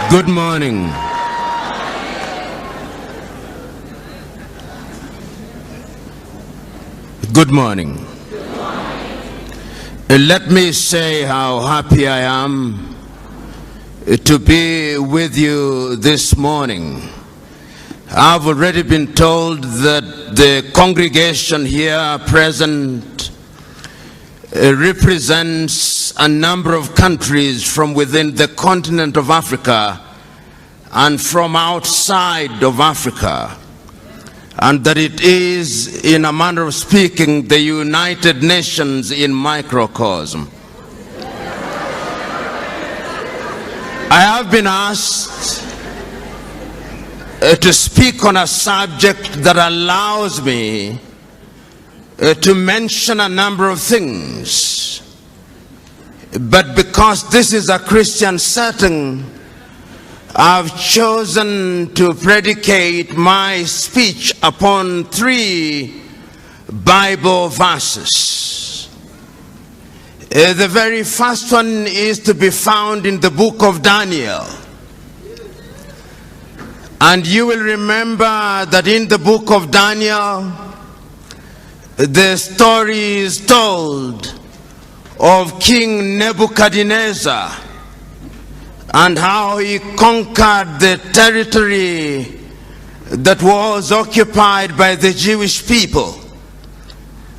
Good morning. Good morning. Let me say how happy I am to be with you this morning. I've already been told that the congregation here present represents a number of countries from within the continent of Africa and from outside of Africa, and that it is, in a manner of speaking, the United Nations in microcosm. I have been asked to speak on a subject that allows me to mention a number of things, but because this is a Christian setting, I've chosen to predicate my speech upon 3 Bible verses. The very first one is to be found in the book of Daniel. And you will remember that in the book of Daniel, the story is told of King Nebuchadnezzar and how he conquered the territory that was occupied by the Jewish people.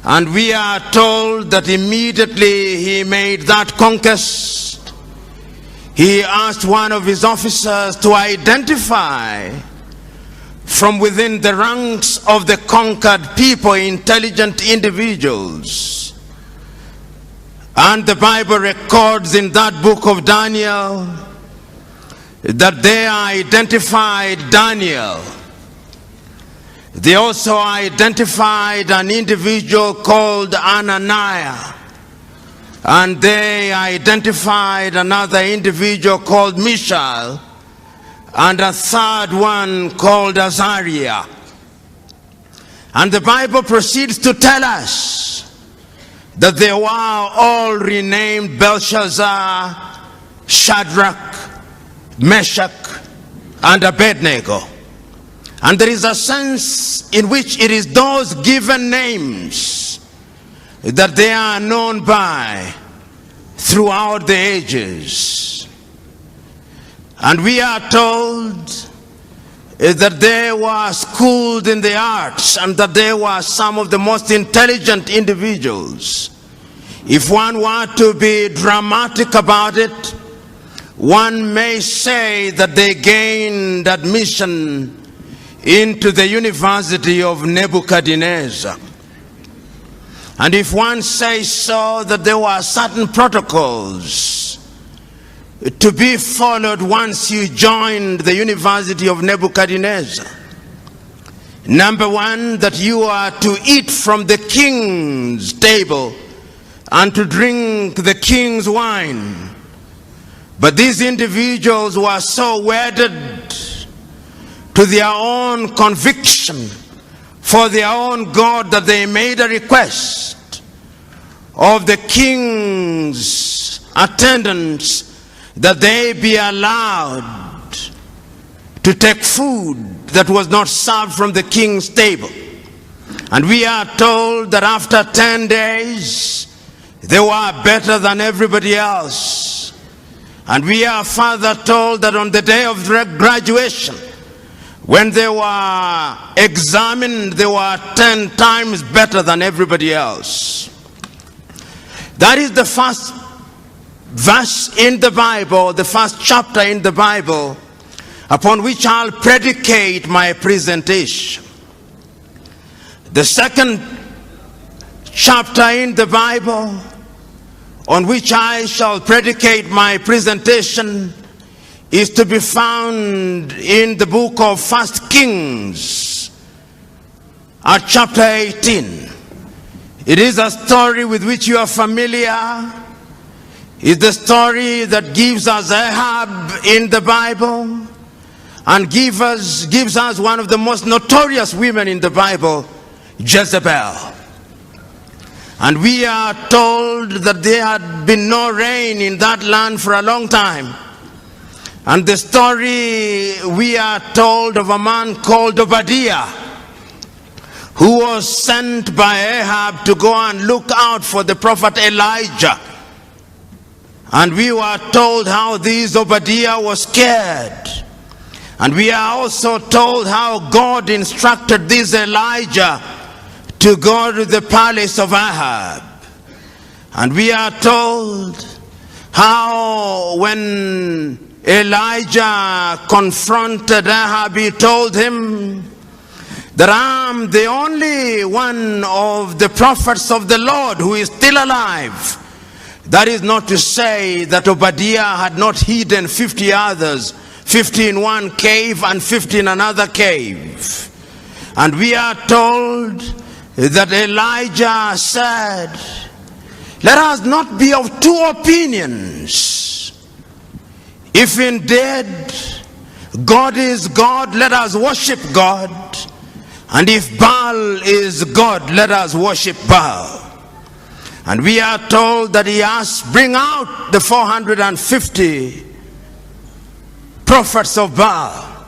And we are told that immediately he made that conquest, he asked one of his officers to identify from within the ranks of the conquered people intelligent individuals. And the Bible records in that book of Daniel that they identified Daniel. They also identified an individual called Ananias, and they identified another individual called Mishael, and a third one called Azariah. And the Bible proceeds to tell us that they were all renamed Belshazzar, Shadrach, Meshach, and Abednego. And there is a sense in which it is those given names that they are known by throughout the ages. And we are told that they were schooled in the arts and that they were some of the most intelligent individuals. If one were to be dramatic about it, one may say that they gained admission into the University of Nebuchadnezzar. And if one says so, that there were certain protocols to be followed once you joined the University of Nebuchadnezzar. Number one, that you are to eat from the king's table and to drink the king's wine. But these individuals were so wedded to their own conviction for their own God that they made a request of the king's attendants that they be allowed to take food that was not served from the king's table. And we are told that after 10 days, they were better than everybody else. And we are further told that on the day of graduation, when they were examined, they were 10 times better than everybody else. That is the first verse in the Bible, the first chapter in the Bible, upon which I'll predicate my presentation. The second chapter in the Bible on which I shall predicate my presentation is to be found in the book of 1 Kings at chapter 18. It is a story with which you are familiar. It's the story that gives us Ahab in the Bible and gives us one of the most notorious women in the Bible, Jezebel. And we are told that there had been no rain in that land for a long time. And the story we are told of a man called Obadiah, who was sent by Ahab to go and look out for the prophet Elijah. And we were told how this Obadiah was scared. And we are also told how God instructed this Elijah to go to the palace of Ahab. And we are told how when Elijah confronted Ahab, he told him that I'm the only one of the prophets of the Lord who is still alive. That is not to say that Obadiah had not hidden 50 others, 50 in one cave and 50 in another cave. And we are told that Elijah said, let us not be of two opinions. If indeed God is God, let us worship God. And if Baal is God, let us worship Baal. And we are told that he asked, bring out the 450 prophets of Baal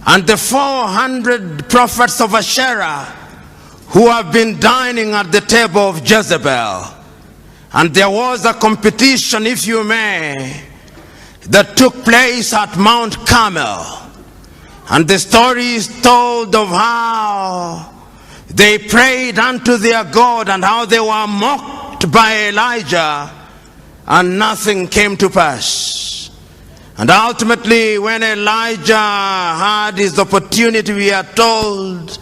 and the 400 prophets of Asherah who have been dining at the table of Jezebel. And there was a competition, if you may, that took place at Mount Carmel. And the story is told of how they prayed unto their God and how they were mocked by Elijah and nothing came to pass. And ultimately, when Elijah had his opportunity, we are told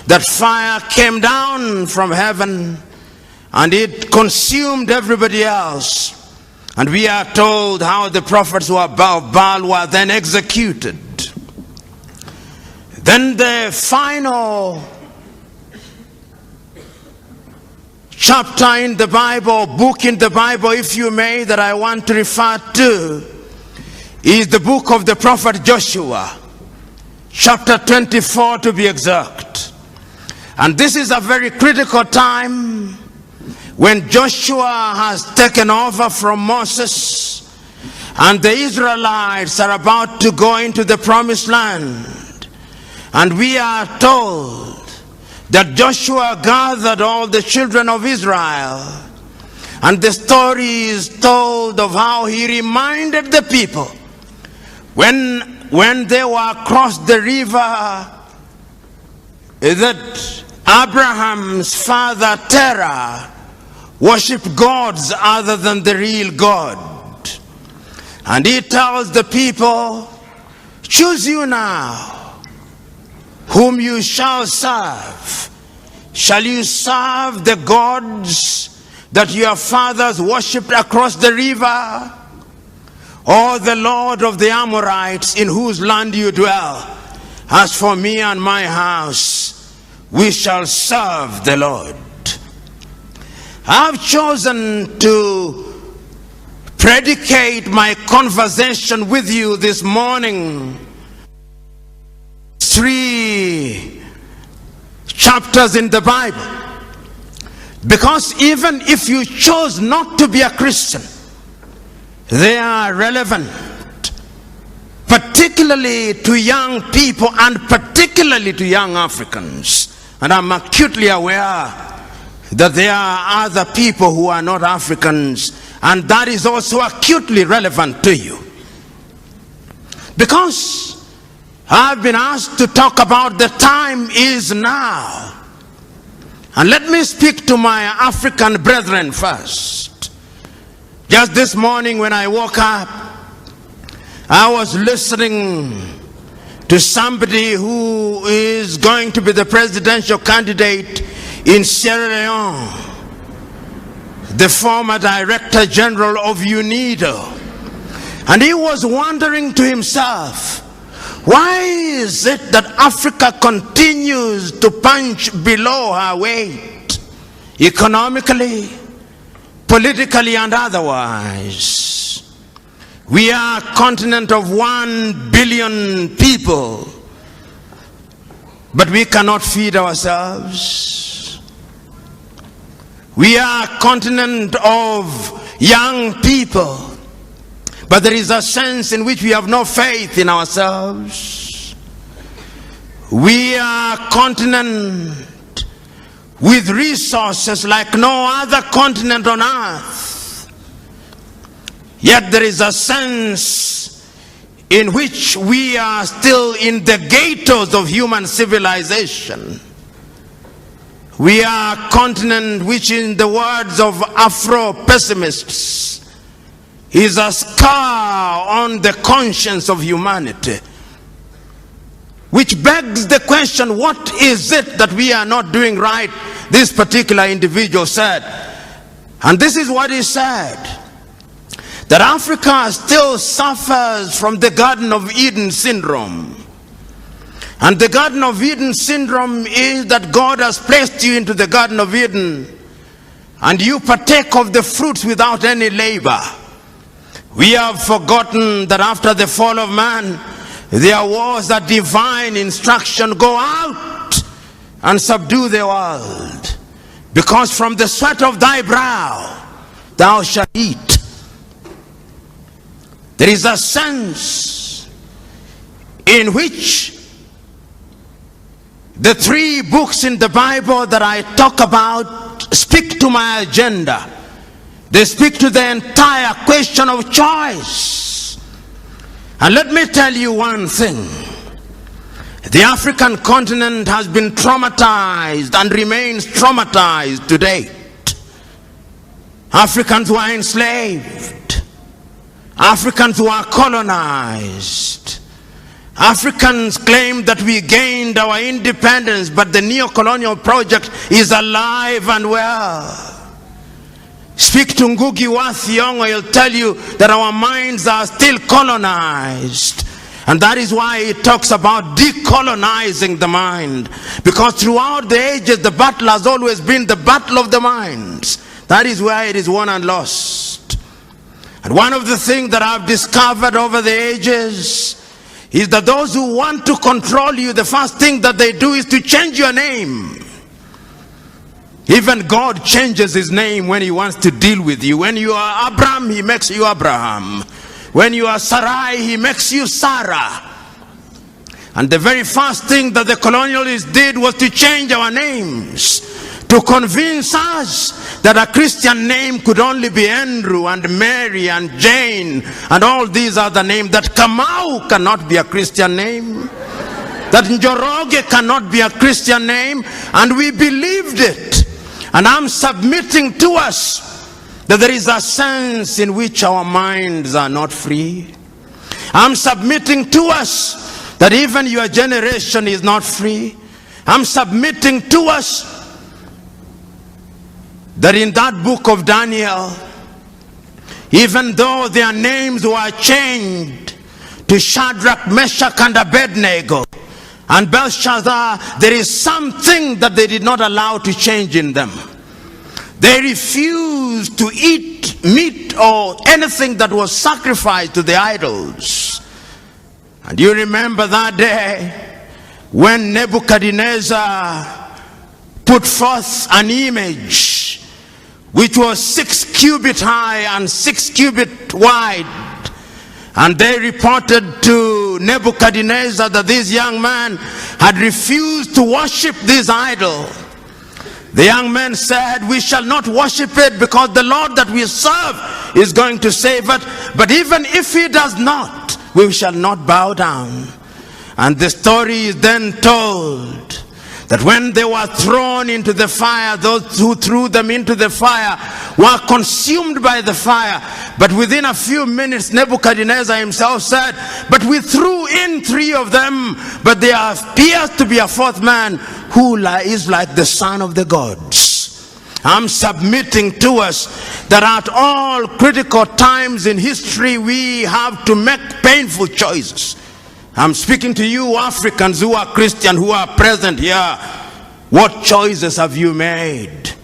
that fire came down from heaven and it consumed everybody else. And we are told how the prophets of Baal were then executed. Then the final chapter in the Bible, book in the Bible, if you may, that I want to refer to is the book of the prophet Joshua, chapter 24 to be exact. And this is a very critical time when Joshua has taken over from Moses and the Israelites are about to go into the promised land. And we are told that Joshua gathered all the children of Israel, and the story is told of how he reminded the people when they were across the river that Abraham's father Terah worshipped gods other than the real God. And he tells the people, choose you now whom you shall serve. Shall you serve the gods that your fathers worshipped across the river, or the Lord of the Amorites in whose land you dwell? As for me and my house, we shall serve the Lord. I've chosen to predicate my conversation with you this morning 3 chapters in the Bible, because even if you chose not to be a Christian, they are relevant, particularly to young people and particularly to young Africans. And I'm acutely aware that there are other people who are not Africans, and that is also acutely relevant to you, because I've been asked to talk about the time is now. And let me speak to my African brethren first. Just this morning when I woke up, I was listening to somebody who is going to be the presidential candidate in Sierra Leone, the former Director General of UNIDO. And he was wondering to himself, why is it that Africa continues to punch below her weight, economically, politically, and otherwise? We are a continent of 1 billion people, but we cannot feed ourselves. We are a continent of young people, But there is a sense in which we have no faith in ourselves. We are a continent with resources like no other continent on earth. Yet there is a sense in which we are still in the ghettos of human civilization. We are a continent which, in the words of Afro-pessimists, is a scar on the conscience of humanity. Which begs the question, what is it that we are not doing right? This particular individual said, and this is what he said, that Africa still suffers from the Garden of Eden syndrome. And the Garden of Eden syndrome is that God has placed you into the Garden of Eden and you partake of the fruits without any labor. We have forgotten that after the fall of man, there was a divine instruction: go out and subdue the world, because from the sweat of thy brow thou shalt eat. There is a sense in which the 3 books in the Bible that I talk about speak to my agenda. They speak to the entire question of choice. And let me tell you one thing. The African continent has been traumatized and remains traumatized to date. Africans were enslaved. Africans were colonized. Africans claim that we gained our independence, but the neo-colonial project is alive and well. Speak to Ngugi wa Thiong'o, he'll tell you that our minds are still colonized. And that is why he talks about decolonizing the mind. Because throughout the ages, the battle has always been the battle of the minds. That is where it is won and lost. And one of the things that I've discovered over the ages is that those who want to control you, the first thing that they do is to change your name. Even God changes his name when he wants to deal with you. When you are Abraham, he makes you Abraham. When you are Sarai, he makes you Sarah. And the very first thing that the colonialists did was to change our names, to convince us that a Christian name could only be Andrew and Mary and Jane and all these other names, that Kamau cannot be a Christian name, that Njoroge cannot be a Christian name, and we believed it. And I'm submitting to us that there is a sense in which our minds are not free. I'm submitting to us that even your generation is not free. I'm submitting to us that in that book of Daniel, even though their names were changed to Shadrach, Meshach, and Abednego, and Belshazzar, there is something that they did not allow to change in them. They refused to eat meat or anything that was sacrificed to the idols. And you remember that day when Nebuchadnezzar put forth an image which was 6 cubits high and 6 cubits wide. And they reported to Nebuchadnezzar that this young man had refused to worship this idol. The young man said, we shall not worship it because the Lord that we serve is going to save it. But even if he does not, we shall not bow down. And the story is then told that when they were thrown into the fire, those who threw them into the fire were consumed by the fire. But within a few minutes, Nebuchadnezzar himself said, but we threw in 3 of them, but there appears to be a 4th man who is like the son of the gods. I'm submitting to us that at all critical times in history, we have to make painful choices. I'm speaking to you Africans who are Christian, who are present here. What choices have you made?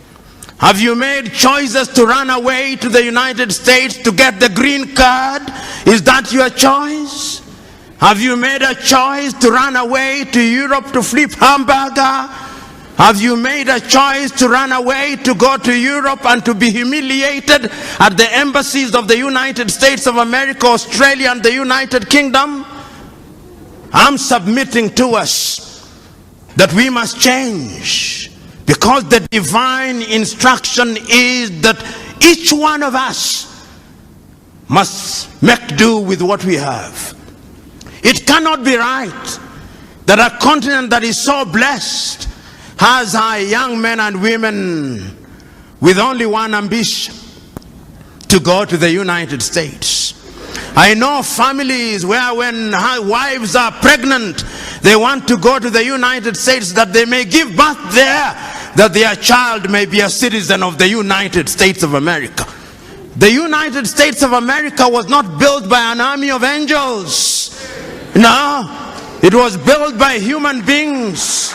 Have you made choices to run away to the United States to get the green card? Is that your choice? Have you made a choice to run away to Europe to flip hamburger? Have you made a choice to run away, to go to Europe and to be humiliated at the embassies of the United States of America, Australia, and the United Kingdom? I'm submitting to us that we must change, because the divine instruction is that each one of us must make do with what we have. It cannot be right that a continent that is so blessed has our young men and women with only one ambition: to go to the United States. I know families where when wives are pregnant, they want to go to the United States that they may give birth there, that their child may be a citizen of the United States of America. The United States of America was not built by an army of angels. No, it was built by human beings.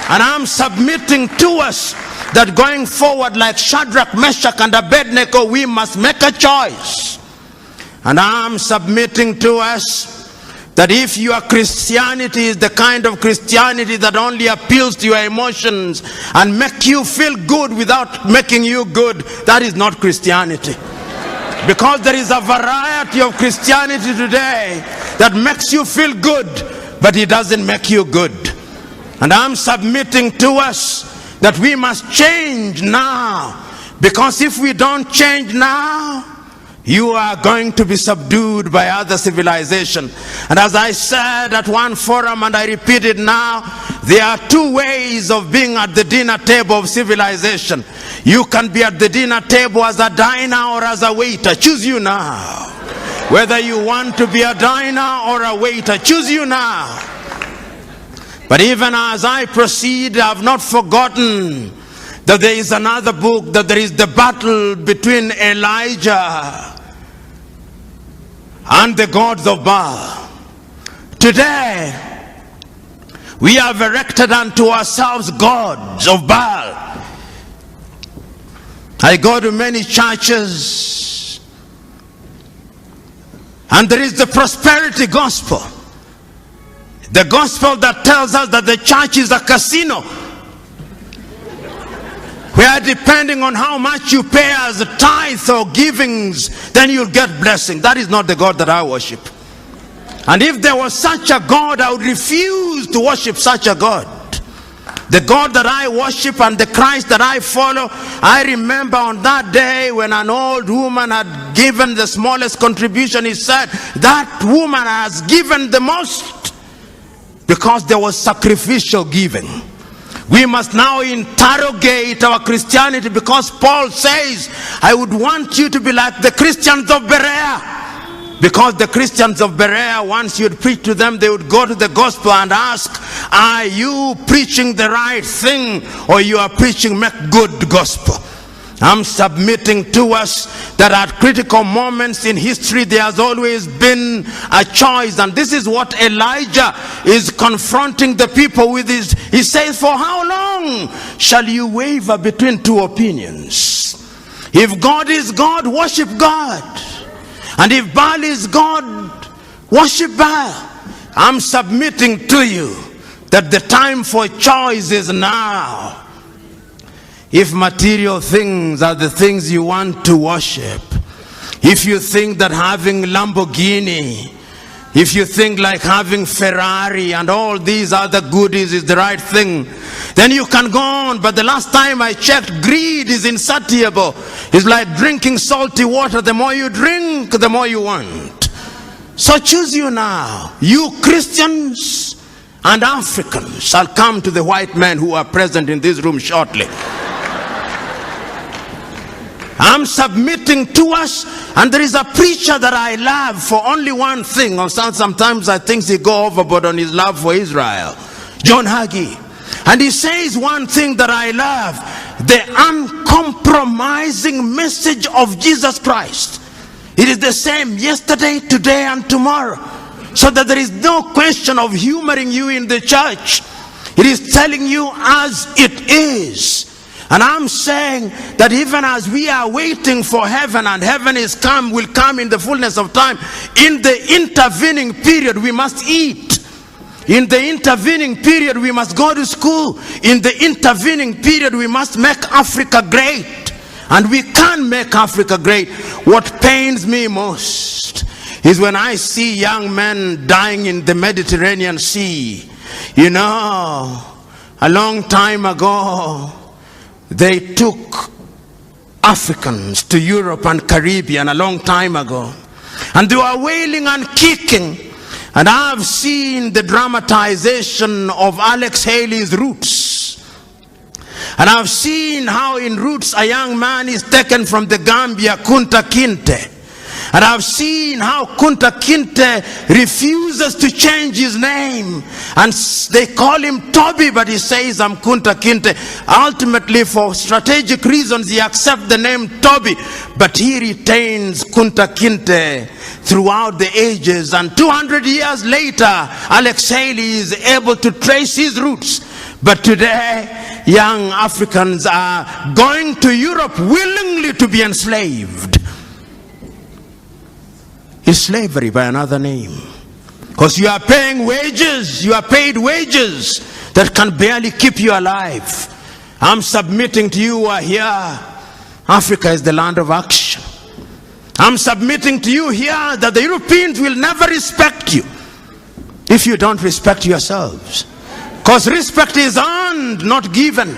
And I'm submitting to us that going forward, like Shadrach, Meshach, and Abednego, we must make a choice. And I'm submitting to us that if your Christianity is the kind of Christianity that only appeals to your emotions and make you feel good without making you good, that is not Christianity. Because there is a variety of Christianity today that makes you feel good, but it doesn't make you good. And I'm submitting to us that we must change now, because if we don't change now, you are going to be subdued by other civilization. And as I said at one forum, and I repeat it now, there are two ways of being at the dinner table of civilization. You can be at the dinner table as a diner or as a waiter. Choose you now. Whether you want to be a diner or a waiter, choose you now. But even as I proceed, I have not forgotten that there is another book, that there is the battle between Elijah and the gods of Baal. Today, we have erected unto ourselves gods of Baal. I go to many churches, and there is the prosperity gospel. The gospel that tells us that the church is a casino, where depending on how much you pay as a tithe or givings, then you'll get blessing. That is not the God that I worship. And if there was such a God, I would refuse to worship such a God. The God that I worship and the Christ that I follow, I remember on that day when an old woman had given the smallest contribution, he said, that woman has given the most, because there was sacrificial giving. We must now interrogate our Christianity, because Paul says, I would want you to be like the Christians of Berea. Because the Christians of Berea, once you'd preach to them, they would go to the gospel and ask, are you preaching the right thing, or you are preaching make good gospel? I'm submitting to us that at critical moments in history, there has always been a choice. And this is what Elijah is confronting the people with. He says, for how long shall you waver between two opinions? If God is God, worship God. And if Baal is God, worship Baal. I'm submitting to you that the time for choice is now. If material things are the things you want to worship, if you think that having Lamborghini, if you think like having Ferrari and all these other goodies is the right thing, then you can go on. But the last time I checked, greed is insatiable. It's like drinking salty water. The more you drink, the more you want. So choose you now. You Christians and Africans shall come to the white men who are present in this room shortly. I'm submitting to us, and there is a preacher that I love for only one thing. Or sometimes I think he go overboard on his love for Israel. John Hagee. And he says one thing that I love: the uncompromising message of Jesus Christ. It is the same yesterday, today, and tomorrow. So that there is no question of humoring you in the church. It is telling you as it is. And I'm saying that even as we are waiting for heaven, and heaven will come in the fullness of time, in the intervening period we must eat. In the intervening period, we must go to school. In the intervening period, we must make Africa great. And we can make Africa great. What pains me most is when I see young men dying in the Mediterranean Sea. You know, a long time ago, they took Africans to Europe and Caribbean a long time ago. And they were wailing and kicking. And I've seen the dramatization of Alex Haley's Roots. And I've seen how in Roots a young man is taken from the Gambia, Kunta Kinte. And I've seen how Kunta Kinte refuses to change his name. And they call him Toby, but he says, I'm Kunta Kinte. Ultimately, for strategic reasons, he accepts the name Toby. But he retains Kunta Kinte throughout the ages. And 200 years later, Alex Haley is able to trace his roots. But today, young Africans are going to Europe willingly to be enslaved. It's slavery by another name. Because you are paying wages, you are paid wages that can barely keep you alive. I'm submitting to you who are here. Africa is the land of action. I'm submitting to you here that the Europeans will never respect you if you don't respect yourselves. Because respect is earned, not given.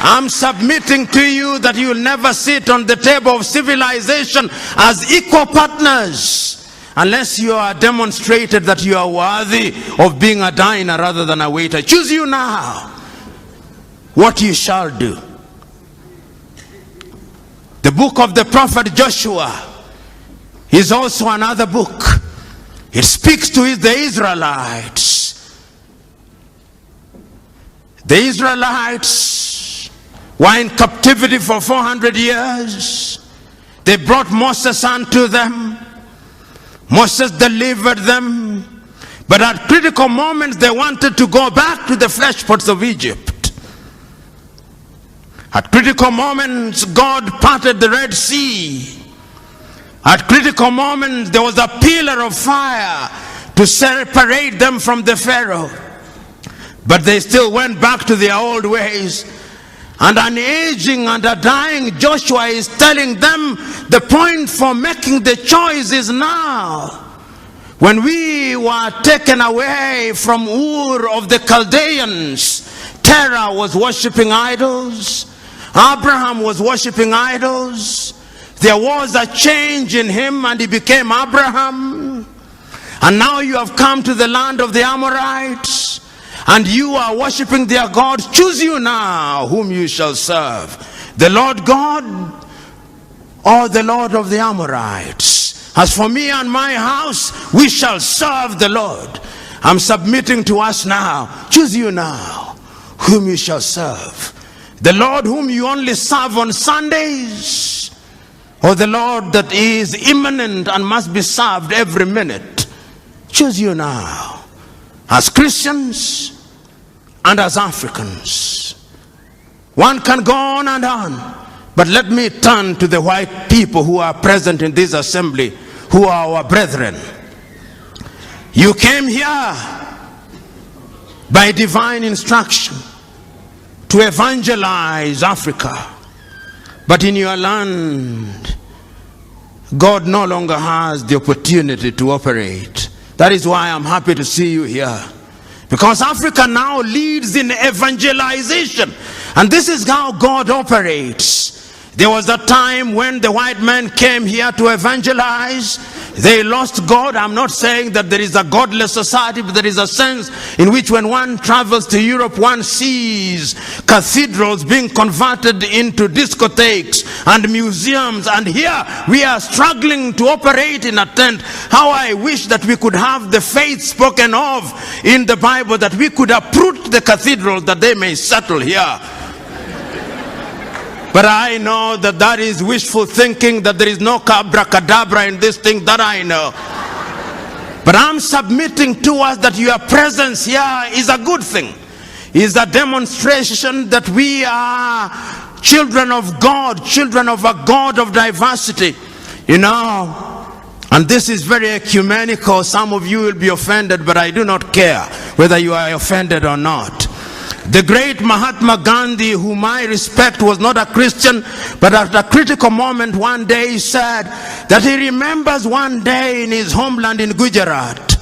I'm submitting to you that you will never sit on the table of civilization as equal partners unless you are demonstrated that you are worthy of being a diner rather than a waiter. Choose you now what you shall do. The book of the prophet Joshua is also another book. It speaks to the Israelites. The Israelites were in captivity for 400 years. They brought Moses unto them. Moses delivered them. But at critical moments, they wanted to go back to the flesh pots of Egypt. At critical moments, God parted the Red Sea. At critical moments, there was a pillar of fire to separate them from the Pharaoh. But they still went back to their old ways. And an aging and a dying Joshua is telling them the point for making the choice is now. When we were taken away from Ur of the Chaldeans, Terah was worshipping idols. Abraham was worshipping idols. There was a change in him and he became Abraham. And now you have come to the land of the Amorites. And you are worshipping their gods. Choose you now whom you shall serve. The Lord God or the Lord of the Amorites. As for me and my house, we shall serve the Lord. I'm submitting to us now. Choose you now whom you shall serve. The Lord whom you only serve on Sundays, or the Lord that is immanent and must be served every minute. Choose you now. As Christians and as Africans. One can go on and on. But let me turn to the white people who are present in this assembly, who are our brethren. You came here by divine instruction to evangelize Africa. But in your land, God no longer has the opportunity to operate. That is why I'm happy to see you here. Because Africa now leads in evangelization. And this is how God operates. There was a time when the white men came here to evangelize. They lost God. I'm not saying that there is a godless society, but there is a sense in which when one travels to Europe, one sees cathedrals being converted into discotheques and museums. And here we are struggling to operate in a tent. How I wish that we could have the faith spoken of in the Bible, that we could uproot the cathedrals that they may settle here. But I know that that is wishful thinking, that there is no abracadabra in this thing, that I know. But I'm submitting to us that your presence here is a good thing. Is a demonstration that we are children of God, children of a God of diversity. You know, And this is very ecumenical. Some of you will be offended, but I do not care whether you are offended or not. The great Mahatma Gandhi, whom I respect, was not a Christian, but at a critical moment one day he said that he remembers one day in his homeland in Gujarat,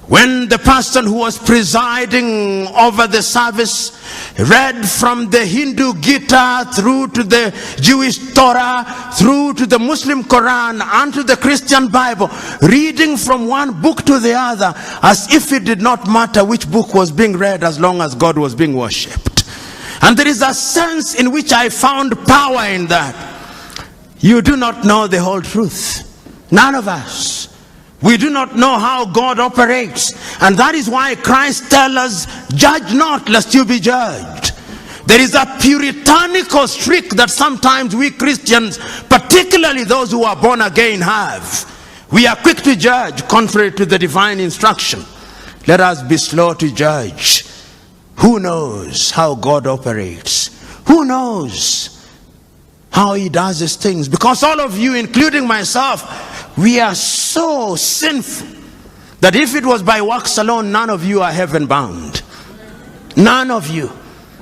when the person who was presiding over the service read from the Hindu Gita through to the Jewish Torah, through to the Muslim Quran and to the Christian Bible, reading from one book to the other as if it did not matter which book was being read as long as God was being worshipped. And there is a sense in which I found power in that. You do not know the whole truth. None of us. We do not know how God operates. And that is why Christ tells us, judge not lest you be judged. There is a puritanical streak that sometimes we Christians, particularly those who are born again, have. We are quick to judge contrary to the divine instruction. Let us be slow to judge. Who knows how God operates? Who knows how he does his things? Because all of you, including myself, we are so sinful that if it was by works alone, none of you are heaven bound. None of you.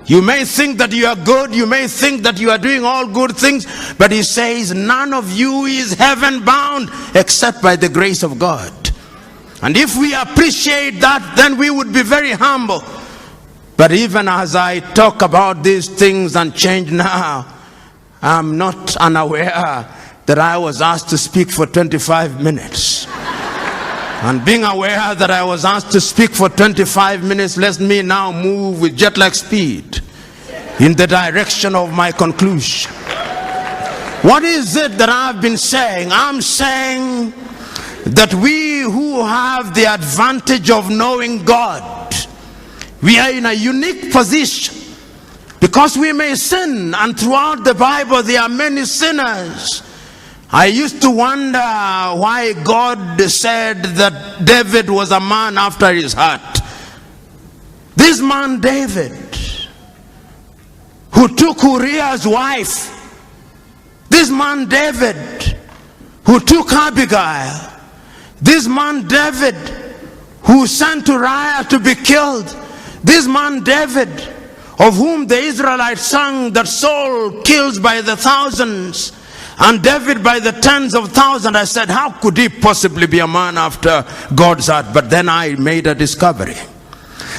You may think that you are good, you may think that you are doing all good things, but he says none of you is heaven bound except by the grace of God. And if we appreciate that, then we would be very humble. But even as I talk about these things and change now, I'm not unaware that I was asked to speak for 25 minutes. And being aware that I was asked to speak for 25 minutes lets me now move with jet-lag speed in the direction of my conclusion. What is it that I've been saying? I'm saying that we who have the advantage of knowing God, we are in a unique position because we may sin, and throughout the Bible there are many sinners. I used to wonder why God said that David was a man after his heart. This man David, who took Uriah's wife, this man David, who took Abigail, this man David, who sent Uriah to be killed, this man David, of whom the Israelites sang that Saul kills by the thousands, and David by the tens of thousands. I said, how could he possibly be a man after God's heart? But then I made a discovery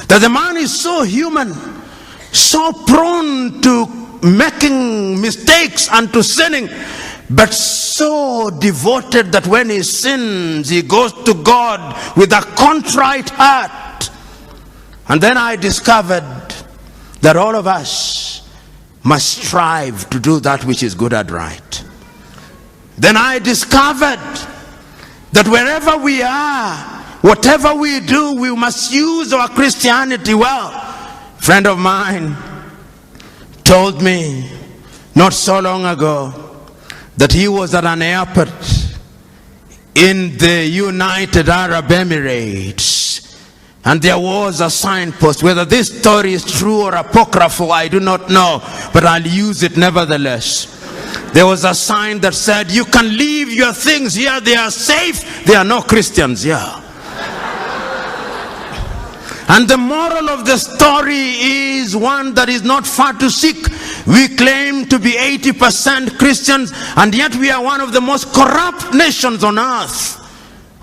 that the man is so human, so prone to making mistakes and to sinning, but so devoted that when he sins, he goes to God with a contrite heart. And then I discovered that all of us must strive to do that which is good and right. Then I discovered that wherever we are, whatever we do, we must use our Christianity well. A friend of mine told me not so long ago that he was at an airport in the United Arab Emirates, and there was a signpost. Whether this story is true or apocryphal, I do not know, but I'll use it nevertheless. There was a sign that said, you can leave your things here, they are safe, there are no Christians here. And the moral of the story is one that is not far to seek. We claim to be 80% Christians, and yet we are one of the most corrupt nations on earth.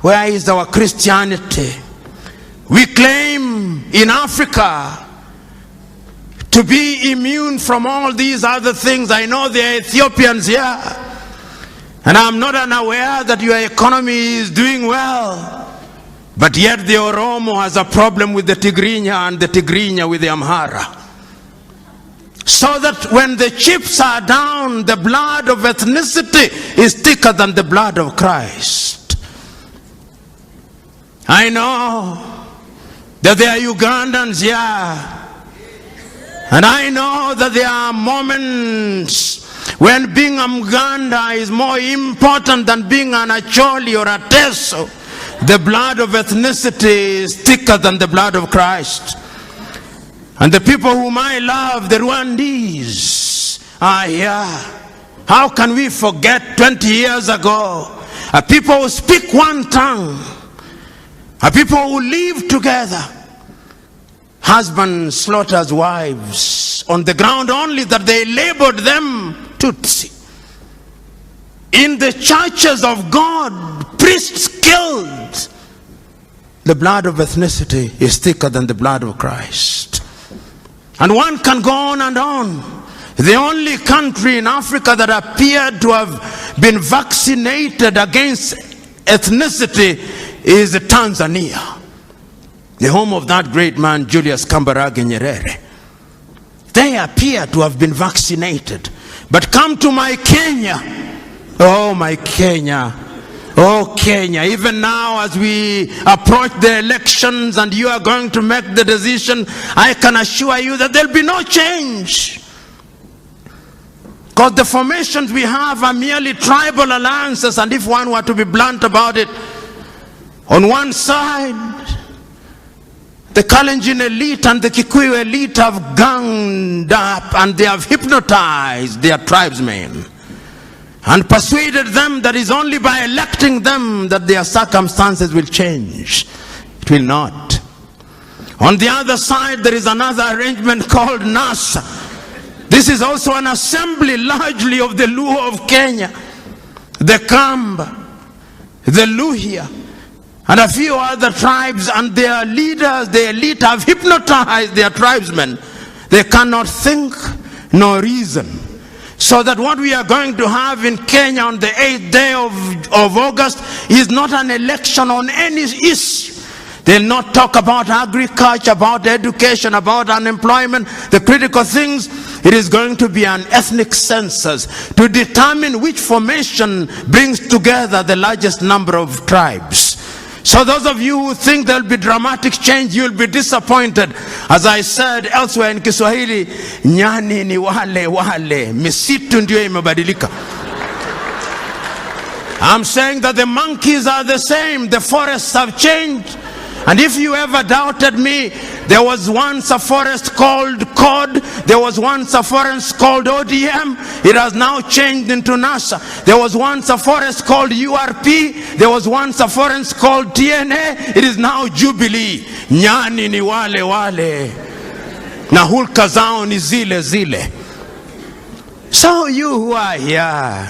Where is our Christianity? We claim in Africa to be immune from all these other things. I know there are Ethiopians here, and I'm not unaware that your economy is doing well, but yet the Oromo has a problem with the Tigrinya, and the Tigrinya with the Amhara. So that when the chips are down, the blood of ethnicity is thicker than the blood of Christ. I know that there are Ugandans here, and I know that there are moments when being a Muganda is more important than being an Acholi or a Teso. The blood of ethnicity is thicker than the blood of Christ. And the people whom I love, the Rwandese, are here. How can we forget 20 years ago a people who speak one tongue, a people who live together. Husband slaughters wives on the ground only that they labored them Tutsi. In the churches of God, priests killed. The blood of ethnicity is thicker than the blood of Christ. And one can go on and on. The only country in Africa that appeared to have been vaccinated against ethnicity is Tanzania, the home of that great man Julius Kambarage Nyerere. They appear to have been vaccinated. But come to my Kenya. Oh, my Kenya. Oh, Kenya. Even now as we approach the elections and you are going to make the decision, I can assure you that there will be no change. Because the formations we have are merely tribal alliances, and if one were to be blunt about it, on one side, the Kalenjin elite and the Kikuyu elite have ganged up and they have hypnotized their tribesmen and persuaded them that it's only by electing them that their circumstances will change. It will not. On the other side, there is another arrangement called NASA. This is also an assembly largely of the Luo of Kenya, the Kamba, the Luhya, and a few other tribes, and their leaders, the elite, have hypnotized their tribesmen. They cannot think nor reason. So that what we are going to have in Kenya on the 8th day of August is not an election on any issue. They'll not talk about agriculture, about education, about unemployment, the critical things. It is going to be an ethnic census to determine which formation brings together the largest number of tribes. So those of you who think there will be dramatic change, you will be disappointed. As I said elsewhere in Kiswahili, nyani ni wale wale, misitu ndio imebadilika. I'm saying that the monkeys are the same, the forests have changed. And if you ever doubted me, there was once a forest called COD, there was once a forest called ODM, it has now changed into NASA. There was once a forest called URP, there was once a forest called TNA, it is now Jubilee. Nyani ni wale wale, na hulka zao ni zile zile. So you who are here,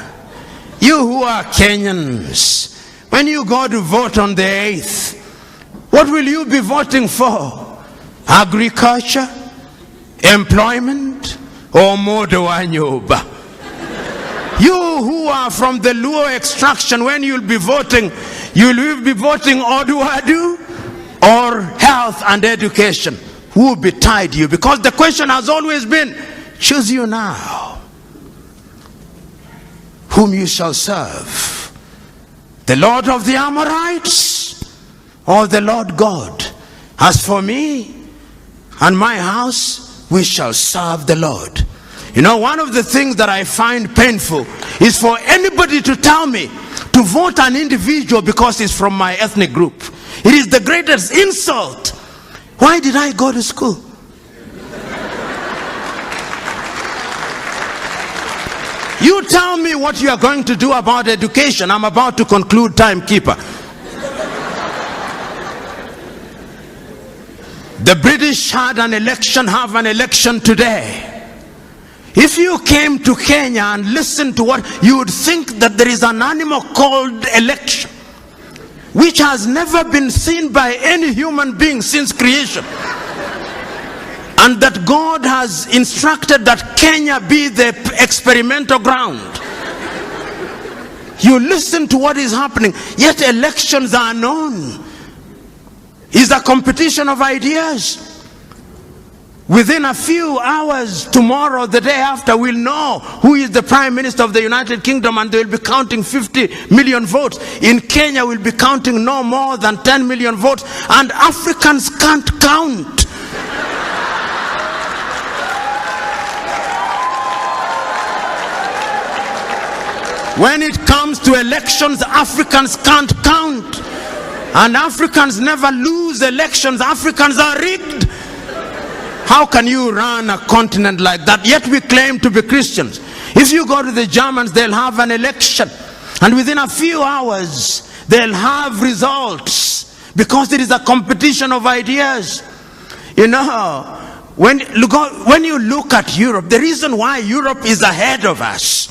you who are Kenyans, when you go to vote on the 8th, what will you be voting for? Agriculture, employment, or modo anyoba? You who are from the Luo extraction, when you'll be voting Oduadu or health and education. Who will betide you? Because the question has always been, choose you now whom you shall serve, the Lord of the Amorites or the Lord God. As for me and my house, we shall serve the Lord. You know, one of the things that I find painful is for anybody to tell me to vote an individual because he's from my ethnic group. It is the greatest insult. Why did I go to school? You tell me what you are going to do about education. I'm about to conclude, timekeeper. The British had an election, have an election today. If you came to Kenya and listened to what, you would think that there is an animal called election, which has never been seen by any human being since creation. And that God has instructed that Kenya be the experimental ground. You listen to what is happening, yet elections are known. Is a competition of ideas. Within a few hours, tomorrow, the day after, we'll know who is the Prime Minister of the United Kingdom, and they'll be counting 50 million votes. In Kenya, we'll be counting no more than 10 million votes, and Africans can't count. When it comes to elections, Africans can't count. And Africans never lose elections. Africans are rigged. How can you run a continent like that? Yet we claim to be Christians. If you go to the Germans, they'll have an election. And within a few hours, they'll have results, because it is a competition of ideas. You know, when you look at Europe, the reason why Europe is ahead of us.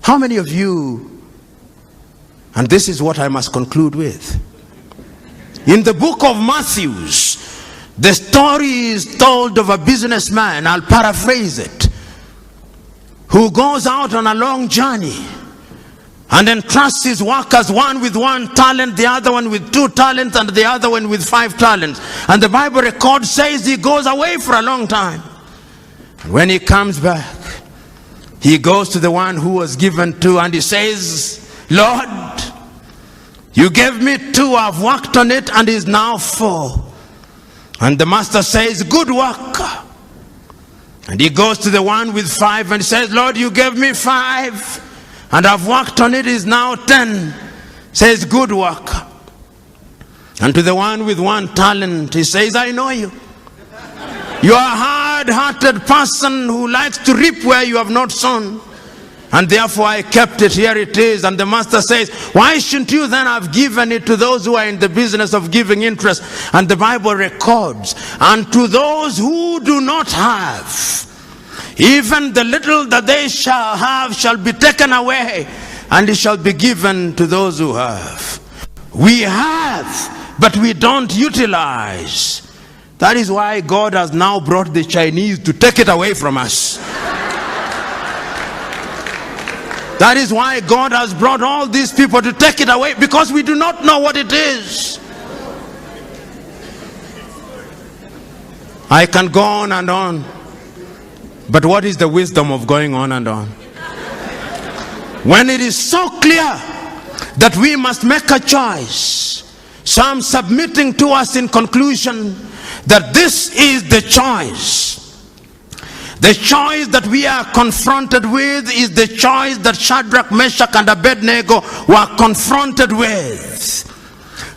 How many of you, and this is what I must conclude with. In the book of Matthew, the story is told of a businessman, I'll paraphrase it, who goes out on a long journey and entrusts his workers, one with 1 talent, the other one with 2 talents, and the other one with 5 talents. And the Bible record says he goes away for a long time. And when he comes back, he goes to the one who was given 2, and he says, Lord, you gave me 2, I've worked on it, and is now 4. And the master says, good work. And he goes to the one with 5 and says, Lord, you gave me 5, and I've worked on it, is now 10. Says, good work. And to the one with 1 talent, he says, I know you. You are a hard-hearted person who likes to reap where you have not sown. And therefore I kept it, here it is. And the master says, why shouldn't you then have given it to those who are in the business of giving interest? And the Bible records, and to those who do not have, even the little that they shall have shall be taken away, and it shall be given to those who have. We have, but we don't utilize. That is why God has now brought the Chinese to take it away from us. That is why God has brought all these people to take it away, because we do not know what it is. I can go on and on, but what is the wisdom of going on and on? When it is so clear that we must make a choice. So I'm submitting to us in conclusion that this is the choice. The choice that we are confronted with is the choice that Shadrach, Meshach, and Abednego were confronted with.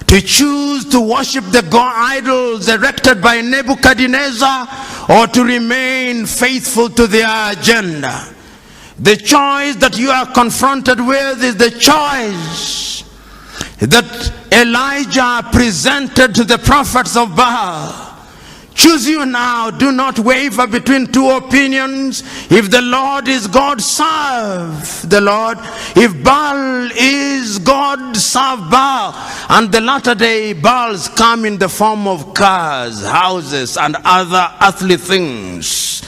To choose to worship the god idols erected by Nebuchadnezzar, or to remain faithful to their agenda. The choice that you are confronted with is the choice that Elijah presented to the prophets of Baal. Choose you now. Do not waver between 2 opinions. If the Lord is God, serve the Lord. If Baal is God, serve Baal. And the latter day Baals come in the form of cars, houses, and other earthly things.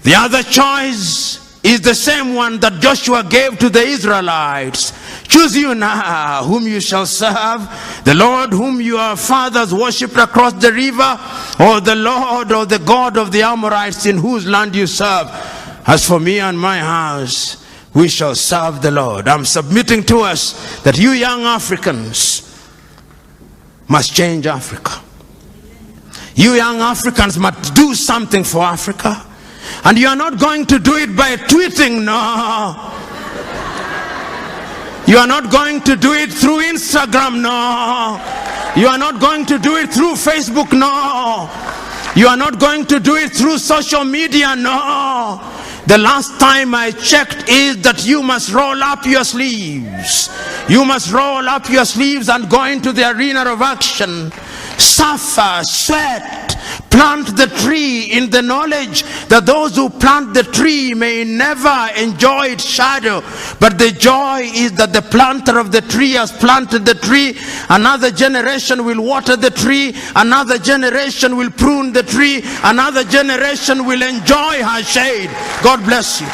The other choice is the same one that Joshua gave to the Israelites. Choose you now whom you shall serve, the Lord whom your fathers worshipped across the river, or the Lord or the God of the Amorites in whose land you serve. As for me and my house, we shall serve the Lord. I'm submitting to us that you young Africans must change Africa. You young Africans must do something for Africa. And you are not going to do it by tweeting, no. You are not going to do it through Instagram, no. You are not going to do it through Facebook, no. You are not going to do it through social media, no. The last time I checked is that you must roll up your sleeves. You must roll up your sleeves and go into the arena of action. Suffer, sweat, plant the tree in the knowledge that those who plant the tree may never enjoy its shadow, but the joy is that the planter of the tree has planted the tree. Another generation will water the tree, another generation will prune the tree, another generation will enjoy her shade. God bless you.